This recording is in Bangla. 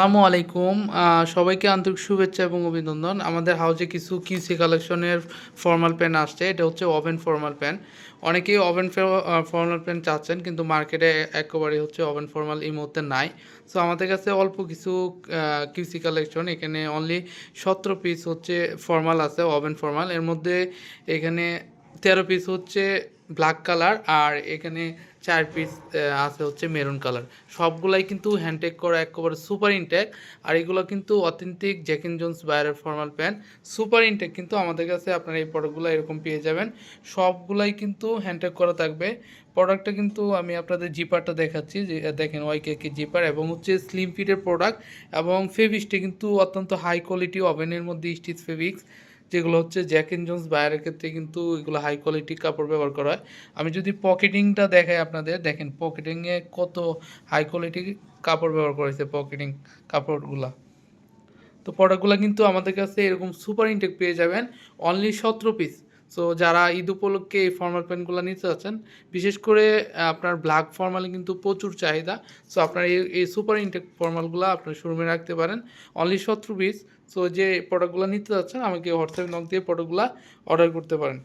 আসসালামু আলাইকুম। সবাইকে আন্তরিক শুভেচ্ছা এবং অভিনন্দন। আমাদের হাউজে কিছু কিউসি কালেকশনের ফর্মাল প্যান্ট আসছে। এটা হচ্ছে ওভেন ফর্মাল প্যান্ট। অনেকেই ওভেন ফর্মাল প্যান্ট চাচ্ছেন, কিন্তু মার্কেটে একেবারেই হচ্ছে ওভেন ফর্মাল এই মুহূর্তে নাই। সো আমাদের কাছে অল্প কিছু কিউসি কালেকশন, এখানে অনলি 17 পিস হচ্ছে ফর্মাল আছে, ওভেন ফর্মাল। এর মধ্যে এখানে 13 পিস হচ্ছে ব্ল্যাক কালার, আর এখানে 4 পিস আছে হচ্ছে মেরুন কালার। সবগুলাই কিন্তু হ্যান্ডটেক করা, একেবারে সুপার ইনটেক। আর এগুলো কিন্তু অথেন্টিক জ্যাক এন্ড জোন্স বাইরের ফর্মাল প্যান্ট, সুপার ইনটেক। কিন্তু আমাদের কাছে আপনারা এই প্রোডাক্টগুলো এরকম পেয়ে যাবেন, সবগুলাই কিন্তু হ্যান্ডটেক করা থাকবে। প্রোডাক্টটা কিন্তু আমি আপনাদের জিপারটা দেখাচ্ছি, যে দেখেন ওয়াইকে জিপার, এবং হচ্ছে স্লিম ফিটের প্রোডাক্ট। এবং ফেব্রিক্সটা কিন্তু অত্যন্ত হাই কোয়ালিটি, ওভেনের মধ্যে স্টিচ ফেব্রিক্স, যেগুলো হচ্ছে জ্যাক এন্ড জোন্স বাইরের ক্ষেত্রে কিন্তু এগুলো হাই কোয়ালিটি কাপড় ব্যবহার করা হয়। আমি যদি পকেটিংটা দেখাই আপনাদের, দেখেন পকেটিংয়ে কত হাই কোয়ালিটি কাপড় ব্যবহার করেছে পকেটিং কাপড়গুলা। তো প্রোডাক্টগুলো কিন্তু আমাদের কাছে এরকম সুপার ইনটেক পেয়ে যাবেন, অনলি 17 পিস। সো যারা ঈদ উপলক্ষে এই ফর্মাল প্যান্টগুলো নিতে চাচ্ছেন, বিশেষ করে আপনার ব্ল্যাক ফর্মালে কিন্তু প্রচুর চাহিদা। সো আপনার এই সুপার ইনটেক ফর্মালগুলো আপনার শোরুমে রাখতে পারেন, অনলি 17 পিস। সো যে প্রোডাক্টগুলো নিতে চাচ্ছেন, আমাকে হোয়াটসঅ্যাপে নক দিয়ে প্রোডাক্টগুলো অর্ডার করতে পারেন।